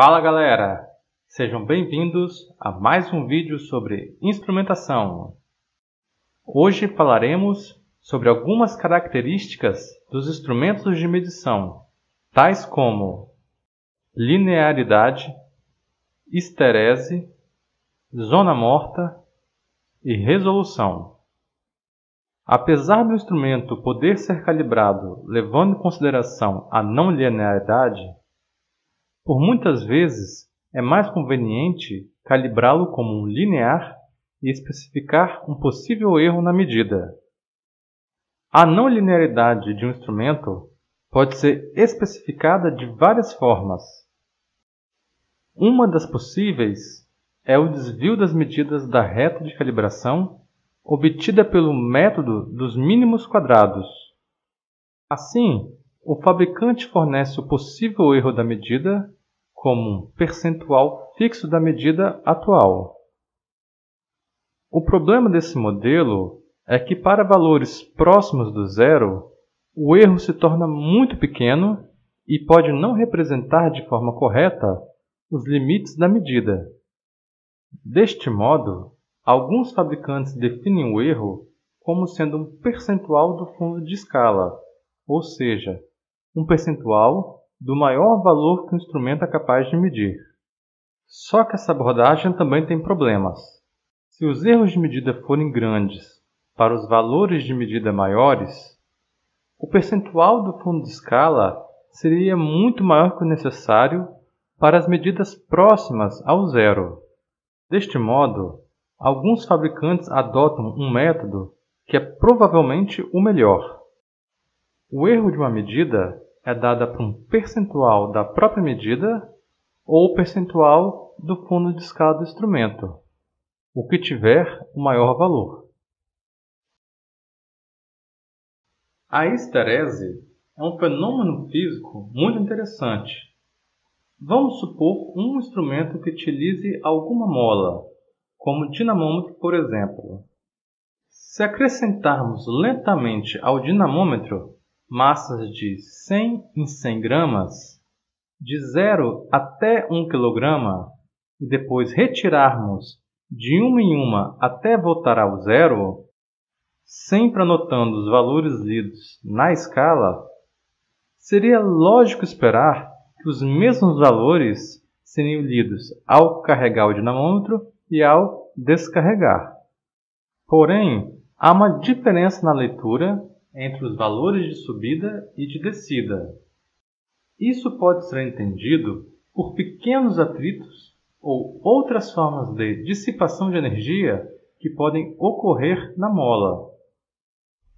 Fala galera, sejam bem-vindos a mais um vídeo sobre instrumentação. Hoje falaremos sobre algumas características dos instrumentos de medição, tais como linearidade, histerese, zona morta e resolução. Apesar do instrumento poder ser calibrado levando em consideração a não linearidade, por muitas vezes é mais conveniente calibrá-lo como um linear e especificar um possível erro na medida. A não linearidade de um instrumento pode ser especificada de várias formas. Uma das possíveis é o desvio das medidas da reta de calibração obtida pelo método dos mínimos quadrados. Assim, o fabricante fornece o possível erro da medida como um percentual fixo da medida atual. O problema desse modelo é que para valores próximos do zero, o erro se torna muito pequeno e pode não representar de forma correta os limites da medida. Deste modo, alguns fabricantes definem o erro como sendo um percentual do fundo de escala, ou seja, um percentual do maior valor que o instrumento é capaz de medir. Só que essa abordagem também tem problemas. Se os erros de medida forem grandes para os valores de medida maiores, o percentual do fundo de escala seria muito maior que o necessário para as medidas próximas ao zero. Deste modo, alguns fabricantes adotam um método que é provavelmente o melhor. O erro de uma medida é dada por um percentual da própria medida ou percentual do fundo de escala do instrumento, o que tiver o maior valor. A histerese é um fenômeno físico muito interessante. Vamos supor um instrumento que utilize alguma mola, como o dinamômetro, por exemplo. Se acrescentarmos lentamente ao dinamômetro massas de 100 em 100 gramas, de 0 até 1 kg, e depois retirarmos de uma em uma até voltar ao zero, sempre anotando os valores lidos na escala, seria lógico esperar que os mesmos valores seriam lidos ao carregar o dinamômetro e ao descarregar. Porém, há uma diferença na leitura entre os valores de subida e de descida. Isso pode ser entendido por pequenos atritos ou outras formas de dissipação de energia que podem ocorrer na mola.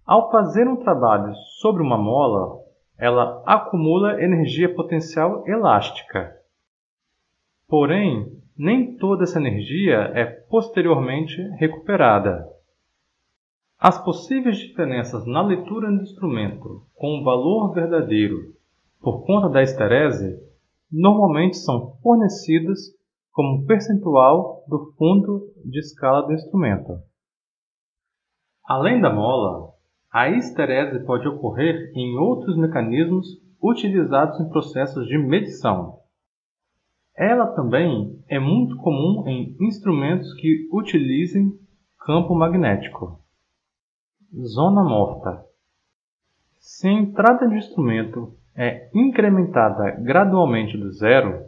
Ao fazer um trabalho sobre uma mola, ela acumula energia potencial elástica. Porém, nem toda essa energia é posteriormente recuperada. As possíveis diferenças na leitura do instrumento com o valor verdadeiro por conta da histerese normalmente são fornecidas como percentual do fundo de escala do instrumento. Além da mola, a histerese pode ocorrer em outros mecanismos utilizados em processos de medição. Ela também é muito comum em instrumentos que utilizem campo magnético. Zona morta. Se a entrada de instrumento é incrementada gradualmente do zero,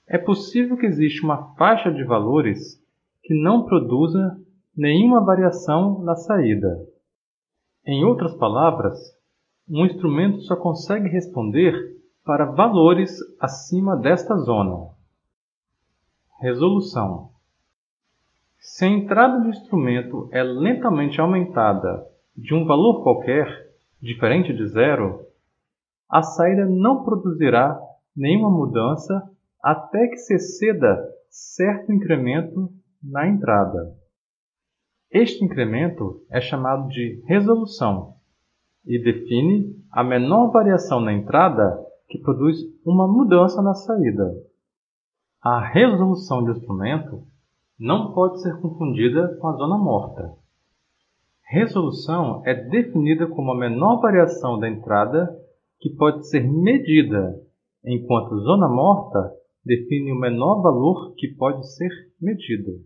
é possível que exista uma faixa de valores que não produza nenhuma variação na saída. Em outras palavras, um instrumento só consegue responder para valores acima desta zona. Resolução. Se a entrada do instrumento é lentamente aumentada de um valor qualquer, diferente de zero, a saída não produzirá nenhuma mudança até que se exceda certo incremento na entrada. Este incremento é chamado de resolução e define a menor variação na entrada que produz uma mudança na saída. A resolução do instrumento não pode ser confundida com a zona morta. Resolução é definida como a menor variação da entrada que pode ser medida, enquanto zona morta define o menor valor que pode ser medido.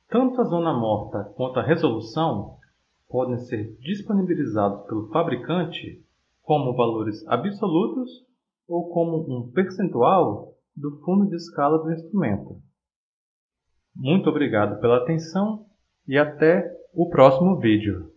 Tanto a zona morta quanto a resolução podem ser disponibilizados pelo fabricante como valores absolutos ou como um percentual do fundo de escala do instrumento. Muito obrigado pela atenção e até o próximo vídeo.